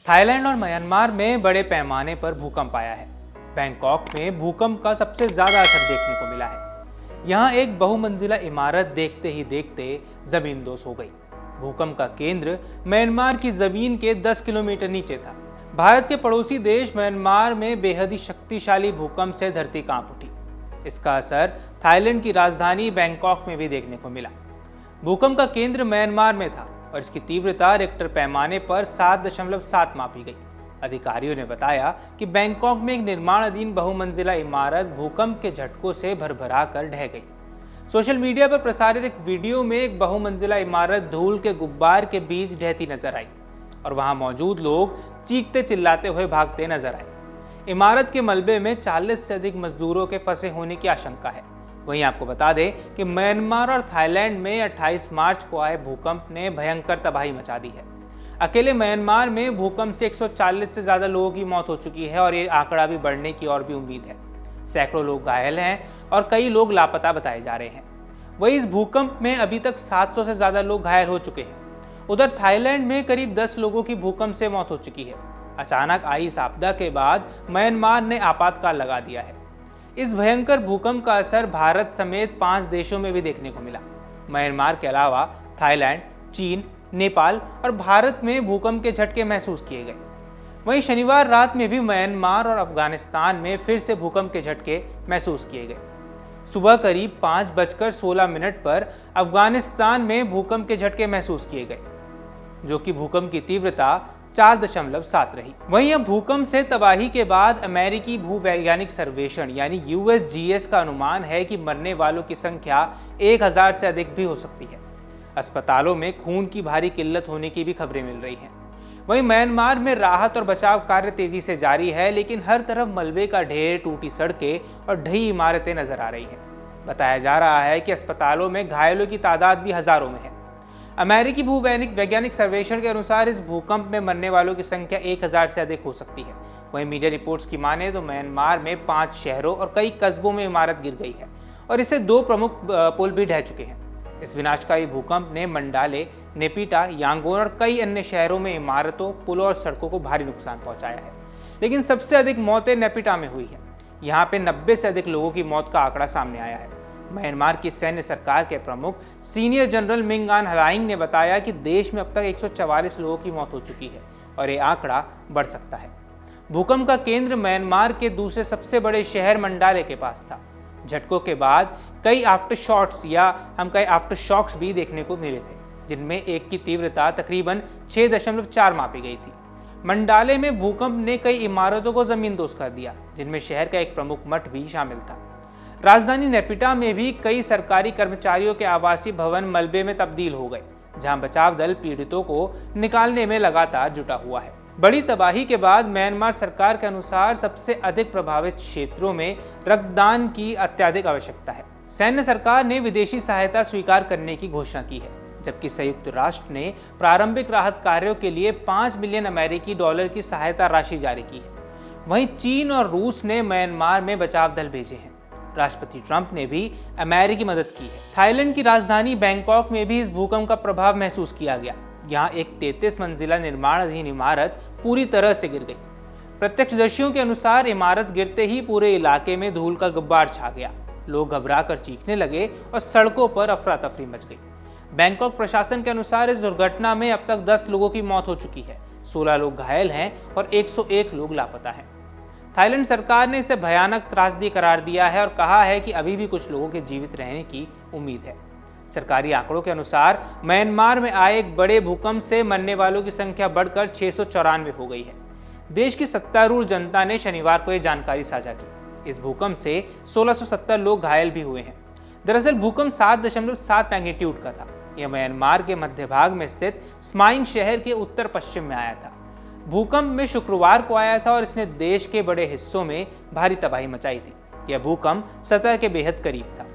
Thailand और Myanmar में बड़े पैमाने पर भूकंप आया है। बैंकॉक में भूकंप का सबसे ज्यादा असर देखने को मिला है। यहाँ एक बहुमंजिला इमारत देखते ही देखते जमींदोज हो गई। भूकंप का केंद्र म्यांमार की जमीन के 10 किलोमीटर नीचे था। भारत के पड़ोसी देश म्यांमार में बेहद ही शक्तिशाली भूकंप से धरती कांप उठी। इसका असर थाईलैंड की राजधानी बैंकॉक में भी देखने को मिला। भूकंप का केंद्र म्यांमार में था और इसकी तीव्रता रिक्टर पैमाने पर 7.7 मापी गई। अधिकारियों ने बताया कि बैंकॉक में एक निर्माणाधीन बहुमंजिला इमारत भूकंप के झटकों से भरभरा कर ढह गई। सोशल मीडिया पर प्रसारित एक वीडियो में एक बहुमंजिला इमारत धूल के गुब्बार के बीच ढहती नजर आई और वहां मौजूद लोग चीखते चिल्लाते हुए भागते नजर आए। इमारत के मलबे में 40 से अधिक मजदूरों के फंसे होने की आशंका है। वहीं आपको बता दें कि म्यांमार और थाईलैंड में 28 मार्च को आए भूकंप ने भयंकर तबाही मचा दी है। अकेले म्यांमार में भूकंप से 140 से ज्यादा लोगों की मौत हो चुकी है और ये आंकड़ा भी बढ़ने की और भी उम्मीद है। सैकड़ों लोग घायल हैं और कई लोग लापता बताए जा रहे हैं। वहीं इस भूकंप में अभी तक 700 से ज्यादा लोग घायल हो चुके हैं। उधर थाईलैंड में करीब 10 लोगों की भूकंप से मौत हो चुकी है। अचानक आई इस आपदा के बाद म्यांमार ने आपातकाल लगा दिया है। इस भयंकर भूकंप का असर भारत समेत 5 देशों में भी देखने को मिला। म्यांमार के अलावा थाईलैंड, चीन, नेपाल और भारत में भूकंप के झटके महसूस किए गए। वहीं शनिवार रात में भी म्यांमार और अफगानिस्तान में फिर से भूकंप के झटके महसूस किए गए। सुबह करीब 5:16 पर अफगानिस्तान में भूकंप के झटके महसूस किए गए, जो कि भूकंप की तीव्रता 4.7 रही। वहीं अब भूकंप से तबाही के बाद अमेरिकी भूवैज्ञानिक सर्वेक्षण यानी USGS का अनुमान है कि मरने वालों की संख्या 1000 से अधिक भी हो सकती है। अस्पतालों में खून की भारी किल्लत होने की भी खबरें मिल रही हैं। वहीं म्यांमार में राहत और बचाव कार्य तेजी से जारी है, लेकिन हर तरफ मलबे का ढेर, टूटी सड़कें और ढही इमारतें नजर आ रही हैं। बताया जा रहा है कि अस्पतालों में घायलों की तादाद भी हजारों में है। अमेरिकी भूवैज्ञानिक सर्वेक्षण के अनुसार इस भूकंप में मरने वालों की संख्या 1000 से अधिक हो सकती है। वहीं मीडिया रिपोर्ट्स की माने तो म्यांमार में 5 शहरों और कई कस्बों में इमारत गिर गई है और इससे 2 प्रमुख पुल भी ढह चुके हैं। इस विनाशकारी भूकंप ने मंडाले, नेपिटा, यांगोन और कई अन्य शहरों में इमारतों, पुलों और सड़कों को भारी नुकसान पहुंचाया है। लेकिन सबसे अधिक मौतें नेपिटा में हुई है। यहाँ पे 90 से अधिक लोगों की मौत का आंकड़ा सामने आया है। म्यांमार की सैन्य सरकार के प्रमुख सीनियर जनरल मिंग आन हलाइंग ने बताया कि देश में अब तक 144 लोगों की मौत हो चुकी है और ये आंकड़ा बढ़ सकता है। भूकंप का केंद्र म्यांमार के दूसरे सबसे बड़े शहर मंडाले के पास था। झटकों के बाद कई आफ्टर शॉक्स भी देखने को मिले थे, जिनमें एक की तीव्रता तकरीबन 6.4 मापी गई थी। मंडाले में भूकंप ने कई इमारतों को जमींदोज कर दिया, जिनमें शहर का एक प्रमुख मठ भी शामिल था। राजधानी नेपिटा में भी कई सरकारी कर्मचारियों के आवासीय भवन मलबे में तब्दील हो गए, जहां बचाव दल पीड़ितों को निकालने में लगातार जुटा हुआ है। बड़ी तबाही के बाद म्यांमार सरकार के अनुसार सबसे अधिक प्रभावित क्षेत्रों में रक्तदान की अत्यधिक आवश्यकता है। सैन्य सरकार ने विदेशी सहायता स्वीकार करने की घोषणा की है, जबकि संयुक्त राष्ट्र ने प्रारंभिक राहत कार्यों के लिए $5 बिलियन अमेरिकी डॉलर की सहायता राशि जारी की है। वहीं चीन और रूस ने म्यांमार में बचाव दल भेजे हैं। राष्ट्रपति ट्रंप ने भी अमेरिकी मदद की है। थाईलैंड की राजधानी बैंकॉक में भी इस भूकंप का प्रभाव महसूस किया गया। यहाँ एक 33 मंजिला निर्माणाधीन इमारत पूरी तरह से गिर गई। प्रत्यक्षदर्शियों के अनुसार इमारत गिरते ही पूरे इलाके में धूल का गुब्बार छा गया। लोग घबराकर चीखने लगे और सड़कों पर अफरा तफरी मच गई। बैंकॉक प्रशासन के अनुसार इस दुर्घटना में अब तक 10 लोगों की मौत हो चुकी है, 16 लोग घायल हैं और 101 लोग लापता हैं। थाईलैंड सरकार ने इसे भयानक त्रासदी करार दिया है और कहा है कि अभी भी कुछ लोगों के जीवित रहने की उम्मीद है। सरकारी आंकड़ों के अनुसार म्यांमार में आए एक बड़े भूकंप से मरने वालों की संख्या बढ़कर 694 हो गई है। देश की सत्तारूढ़ जनता ने शनिवार को यह जानकारी साझा की। इस भूकंप से 1670 लोग घायल भी हुए हैं। दरअसल भूकंप 7.7 मैग्नीट्यूड का था। यह म्यांमार के मध्य भाग में स्थित स्माइंग शहर के उत्तर पश्चिम में आया था। भूकंप में शुक्रवार को आया था और इसने देश के बड़े हिस्सों में भारी तबाही मचाई थी। यह भूकंप सतह के बेहद करीब था।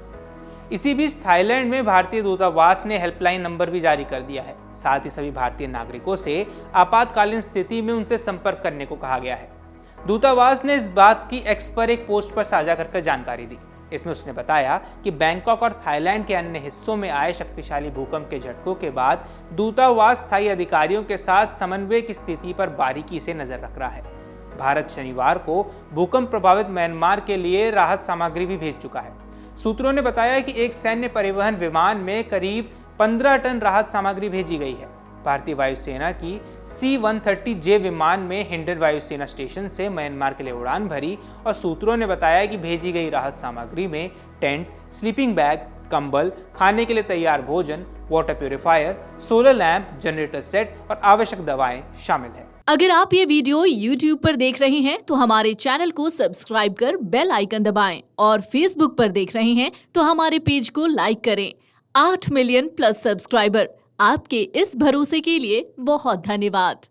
इसी बीच थाईलैंड में भारतीय दूतावास ने हेल्पलाइन नंबर भी जारी कर दिया है। साथ ही सभी भारतीय नागरिकों से आपातकालीन स्थिति में उनसे संपर्क करने को कहा गया है। दूतावास ने इस बात की एक्स पर एक पोस्ट पर साझा कर जानकारी दी। इसमें उसने बताया कि बैंकॉक और थाईलैंड के अन्य हिस्सों में आए शक्तिशाली भूकंप के झटकों के बाद दूतावास स्थायी अधिकारियों के साथ समन्वय की स्थिति पर बारीकी से नजर रख रहा है। भारत शनिवार को भूकंप प्रभावित म्यांमार के लिए राहत सामग्री भी भेज चुका है। सूत्रों ने बताया कि एक सैन्य परिवहन विमान में करीब 15 टन राहत सामग्री भेजी गई है। भारतीय वायुसेना की C-130J विमान में हिंडन वायुसेना स्टेशन से म्यांमार के लिए उड़ान भरी और सूत्रों ने बताया कि भेजी गई राहत सामग्री में टेंट, स्लीपिंग बैग, कंबल, खाने के लिए तैयार भोजन, water purifier, solar lamp, generator set और आवश्यक दवाएं शामिल है। अगर आप ये वीडियो YouTube पर देख रहे हैं तो हमारे चैनल को सब्सक्राइब कर बेल आइकन दबाएं और Facebook पर देख रहे हैं तो हमारे पेज को लाइक करें। 8 मिलियन प्लस सब्सक्राइबर, आपके इस भरोसे के लिए बहुत धन्यवाद।